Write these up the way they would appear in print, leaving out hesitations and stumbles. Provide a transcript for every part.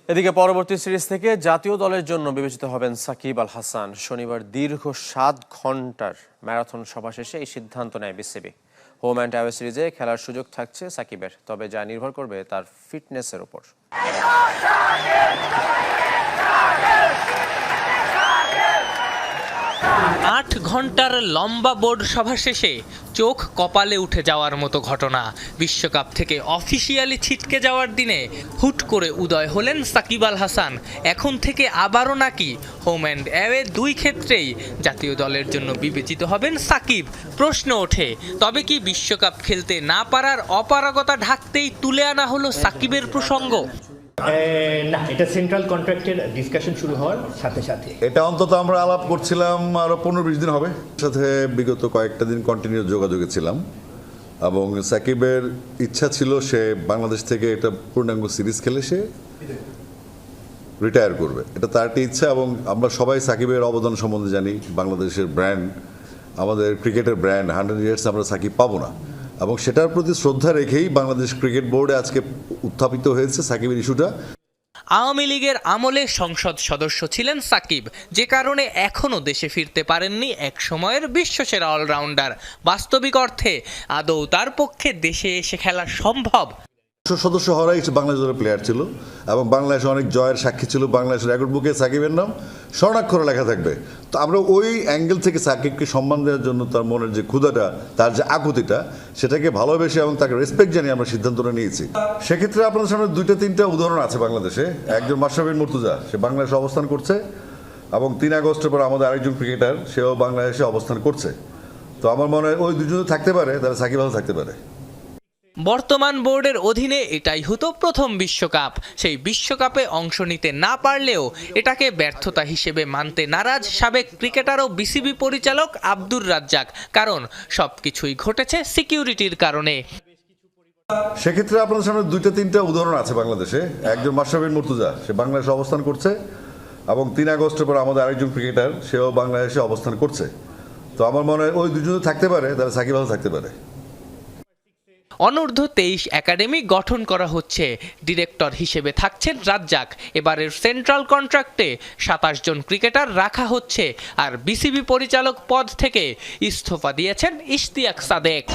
এদিকে পরবর্তী সিরিজ থেকে জাতীয় দলের জন্য বিবেচিত হবেন সাকিব আল হাসান। শনিবার দীর্ঘ 7 ঘন্টার ম্যারাথন সভা শেষে এই সিদ্ধান্ত নেয় বিসিবি। হোম অ্যান্ড অ্যাওয়ে সিরিজে খেলার সুযোগ থাকছে সাকিবের, তবে যা নির্ভর করবে তার ফিটনেসের উপর। 8 ঘন্টার লম্বা বোর্ড সভা শেষে চোখ কপালে উঠে যাওয়ার মতো ঘটনা। বিশ্বকাপ থেকে অফিসিয়ালি ছিটকে যাওয়ার দিনে হুট করে উদয় হলেন সাকিব আল হাসান। এখন থেকে আবারও নাকি হোম অ্যান্ড অ্যাওয়ে দুই ক্ষেত্রেই জাতীয় দলের জন্য বিবেচিত হবেন সাকিব। প্রশ্ন ওঠে, তবে কি বিশ্বকাপ খেলতে না পারার অপারগতা ঢাকতেই তুলে আনা হলো সাকিবের প্রসঙ্গ? না, এটা সেন্ট্রাল কন্ট্রাক্টের ডিসকাশন শুরু হওয়ার সাথে সাথে এটা অন্তত আমরা আলাপ করছিলাম আরো 15-20 দিন হবে। সাথে বিগত কয়েকটা দিন কন্টিনিউ যোগাযোগে ছিলাম এবং সাকিবের ইচ্ছা ছিল সে বাংলাদেশ থেকে একটা পূর্ণাঙ্গ সিরিজ খেলে সে রিটায়ার করবে। এটা তার একটা ইচ্ছা এবং আমরা সবাই সাকিবের অবদান সম্বন্ধে জানি। বাংলাদেশের ব্র্যান্ড, আমাদের ক্রিকেটের ব্র্যান্ড 100 ইয়ার্স আমরা সাকিব পাবো না এবং সেটার প্রতি শ্রদ্ধা রেখেই বাংলাদেশ ক্রিকেট বোর্ডে আজকে উত্থাপিত হয়েছে সাকিবের ইস্যুটা। আওয়ামী লীগের আমলে সংসদ সদস্য ছিলেন সাকিব, যে কারণে এখনও দেশে ফিরতে পারেননি এক সময়ের বিশ্বসেরা অলরাউন্ডার। বাস্তবিক অর্থে আদৌ তার পক্ষে দেশে এসে খেলা সম্ভব? সদস্য হওয়ারাই বাংলাদেশ দলের প্লেয়ার ছিল এবং বাংলাদেশে অনেক জয়ের সাক্ষী ছিল। বাংলাদেশের রেকর্ড বুকে সাকিবের নাম স্বর্ণাক্ষরে লেখা থাকবে। তো আমরা ওই অ্যাঙ্গেল থেকে সাকিবকে সম্মান দেওয়ার জন্য তার মনের যে ক্ষুধাটা, তার যে আকুতিটা, সেটাকে ভালোবেসে এবং তাকে রেসপেক্ট জানিয়ে আমরা সিদ্ধান্তটা নিয়েছি। সেক্ষেত্রে আপনাদের সামনে 2-3টা উদাহরণ আছে বাংলাদেশে। একজন মাশরাফি বিন মুর্তজা, সে বাংলাদেশে অবস্থান করছে এবং 3 আগস্টের পর আমাদের আরেকজন ক্রিকেটার, সেও বাংলাদেশে অবস্থান করছে। তো আমার মনে হয় ওই দুজন থাকতে পারে, তাহলে সাকিব আল থাকতে পারে। বর্তমান বোর্ডের অধীনে এটাই হতো প্রথম বিশ্বকাপ। সেই বিশ্বকাপে অংশ নিতে না পারলেও এটাকে ব্যর্থতা হিসেবে মানতে নারাজ সাবেক ক্রিকেটার ও বিসিবি পরিচালক আব্দুর রাজ্জাক। কারণ সবকিছুই ঘটেছে সিকিউরিটির কারণে। সেক্ষেত্রে আপনাদের সামনে 2-3টা উদাহরণ আছে বাংলাদেশে। একজন মাশরাফি বিন মুর্তজা, সে বাংলাদেশে অবস্থান করছে এবং 3 আগস্টের পর আমাদের আরেকজন ক্রিকেটার, সেও বাংলাদেশে অবস্থান করছে। তো আমার মনে হয় ওই দুজন থাকতে পারে, তাহলে সাকিব আল থাকতে পারে। অনূর্ধ্ব 23 একাডেমি গঠন করা হচ্ছে। ডিরেক্টর হিসেবে থাকছেন রাজ্জাক। এবারের সেন্ট্রাল কন্ট্রাক্টে 27 জন ক্রিকেটার রাখা হচ্ছে। আর বিসিবি পরিচালক পদ থেকে ইস্তফা দিয়েছেন ইশতিয়াক সাদেক।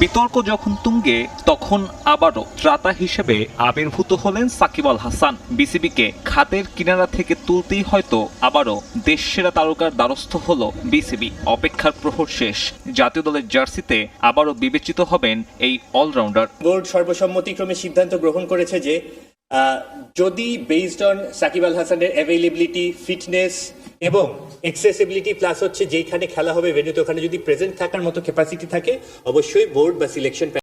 বিতর্ক যখন তুঙ্গে, তখন আবারও ত্রাতা হিসেবে আবির্ভূত হলেন সাকিব আল হাসান। বিসিবিকে খাতের কিনারা থেকে তুলতেই হয়তো আবারও দেশসেরা তারকার দ্বারস্থ হল বিসিবি। অপেক্ষার প্রহর শেষ। জাতীয় দলের জার্সিতে আবারও বিবেচিত হবেন এই অলরাউন্ডার। বোর্ড সর্বসম্মতিক্রমে সিদ্ধান্ত গ্রহণ করেছে যে যদি বেসড অন সাকিব আল হাসানের অ্যাভেলেবিলিটি, ফিটনেস এবং এক্সেসিবিলিটি প্লাস হচ্ছে যেখানে খেলা হবে ভেন্যুতে, ওখানে যদি প্রেজেন্ট থাকার মতো ক্যাপাসিটি থাকে, অবশ্যই বোর্ড বা সিলেকশন